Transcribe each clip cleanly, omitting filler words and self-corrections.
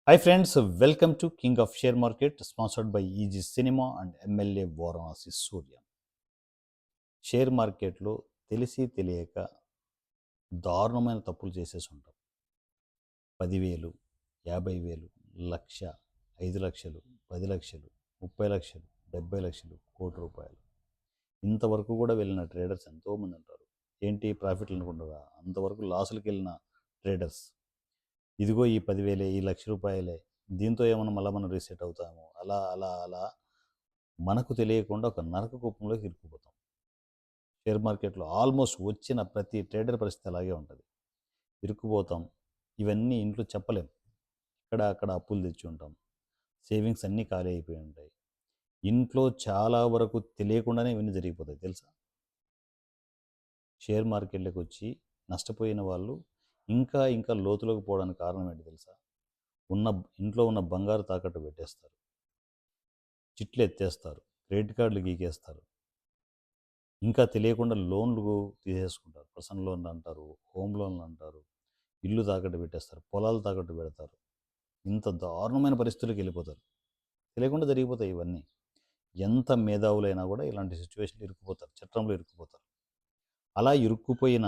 Hi friends, welcome to King of Share Market, sponsored by EG Cinema and MLA Varanasi Surya. Share మార్కెట్లో తెలిసి తెలియక దారుణమైన తప్పులు చేసేసి ఉంటాం. 10,000, 50,000, లక్ష, 5 లక్షలు, 10 లక్షలు, 30 లక్షలు, 70 లక్షలు, కోటి రూపాయలు ఇంతవరకు కూడా వెళ్ళిన ట్రేడర్స్ ఎంతోమంది ఉంటారు. ఏంటి ప్రాఫిట్లు అనుకుంటారా? అంతవరకు లాసులకు వెళ్ళిన ట్రేడర్స్ ఇదిగో ఈ 10,000 ఈ ₹1,00,000 దీంతో ఏమన్నా మళ్ళీ మనం రీసెట్ అవుతాము. అలా అలా అలా మనకు తెలియకుండా ఒక నరక కూపంలోకి ఇరుక్కుపోతాం. షేర్ మార్కెట్లో ఆల్మోస్ట్ వచ్చిన ప్రతి ట్రేడర్ పరిస్థితి అలాగే ఉంటుంది. ఇరుక్కుపోతాం. ఇవన్నీ ఇంట్లో చెప్పలేం. ఇక్కడ అక్కడ అప్పులు తెచ్చి ఉంటాం. సేవింగ్స్ అన్నీ ఖాళీ అయిపోయి ఉంటాయి. ఇంట్లో చాలా వరకు తెలియకుండానే ఇవన్నీ జరిగిపోతాయి తెలుసా. షేర్ మార్కెట్లోకి వచ్చి నష్టపోయిన వాళ్ళు ఇంకా ఇంకా లోతులోకి పోవడానికి కారణం ఏంటి తెలుసా? ఇంట్లో ఉన్న బంగారు తాకట్టు పెట్టేస్తారు, చిట్లు ఎత్తేస్తారు, క్రెడిట్ కార్డులు గీకేస్తారు, ఇంకా తెలియకుండా లోన్లు తీసేసుకుంటారు. పర్సనల్ లోన్లు అంటారు, హోమ్ లోన్లు అంటారు, ఇల్లు తాకట్టు పెట్టేస్తారు, పొలాలు తాకట్టు పెడతారు. ఇంత దారుణమైన పరిస్థితులకు వెళ్ళిపోతారు. తెలియకుండా జరిగిపోతాయి ఇవన్నీ. ఎంత మేధావులైనా కూడా ఇలాంటి సిచ్యువేషన్లు ఇరుక్కుపోతారు, చట్టంలో ఇరుక్కుపోతారు. అలా ఇరుక్కుపోయిన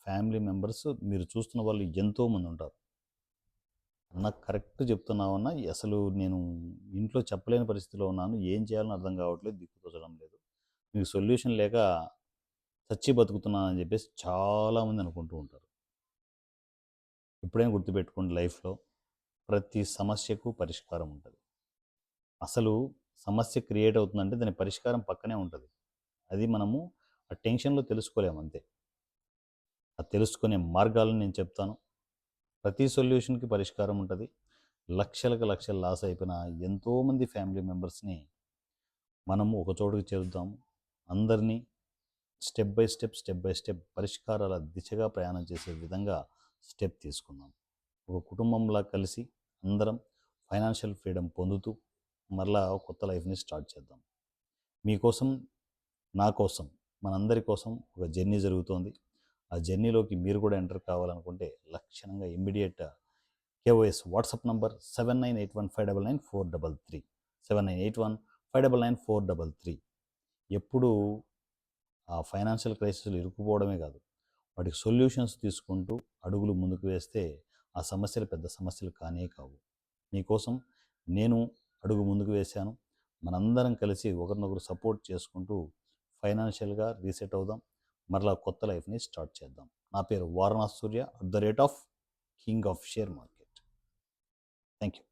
ఫ్యామిలీ మెంబర్స్ మీరు చూస్తున్న వాళ్ళు ఎంతోమంది ఉంటారు. నాకు కరెక్ట్ చెప్తున్నావన్నా, అసలు నేను ఇంట్లో చెప్పలేని పరిస్థితిలో ఉన్నాను, ఏం చేయాలని అర్థం కావట్లేదు, దిక్కు తోచడం లేదు, మీకు సొల్యూషన్ లేక చచ్చి బతుకుతున్నానని చెప్పేసి చాలామంది అనుకుంటూ ఉంటారు. ఇప్పుడేం గుర్తుపెట్టుకోండి, లైఫ్లో ప్రతి సమస్యకు పరిష్కారం ఉంటుంది. అసలు సమస్య క్రియేట్ అవుతుందంటే దాని పరిష్కారం పక్కనే ఉంటుంది. అది మనము ఆ టెన్షన్లో తెలుసుకోలేము అంతే. ఆ తెలుసుకునే మార్గాలను నేను చెప్తాను. ప్రతి సొల్యూషన్కి పరిష్కారం ఉంటుంది. లక్షలకు లక్షలు లాస్ అయిపోయిన ఎంతోమంది ఫ్యామిలీ మెంబర్స్ని మనము ఒక చోటుకు చేరుద్దాము. అందరినీ స్టెప్ బై స్టెప్ పరిష్కారాల దిశగా ప్రయాణం చేసే విధంగా స్టెప్ తీసుకుందాం. ఒక కుటుంబంలా కలిసి అందరం ఫైనాన్షియల్ ఫ్రీడమ్ పొందుతూ మరలా కొత్త లైఫ్ని స్టార్ట్ చేద్దాం. మీకోసం, నా కోసం, మనందరి కోసం ఒక జర్నీ జరుగుతోంది. ఆ జర్నీలోకి మీరు కూడా ఎంటర్ కావాలనుకుంటే లక్షణంగా ఇమ్మీడియట్ కేవైఎస్ వాట్సాప్ నంబర్ 7981599433 7981599433. ఎప్పుడు ఆ ఫైనాన్షియల్ క్రైసిస్లో ఇరుక్కుపోవడమే కాదు, వాటికి సొల్యూషన్స్ తీసుకుంటూ అడుగులు ముందుకు వేస్తే ఆ సమస్యలు పెద్ద సమస్యలు కానే కావు. మీకోసం నేను అడుగు ముందుకు వేశాను. మనందరం కలిసి ఒకరినొకరు సపోర్ట్ చేసుకుంటూ ఫైనాన్షియల్గా రీసెట్ అవుదాం. మరలా కొత్త లైఫ్ని స్టార్ట్ చేద్దాం. నా పేరు వారణాసి సూర్య @king of share market. Thank you.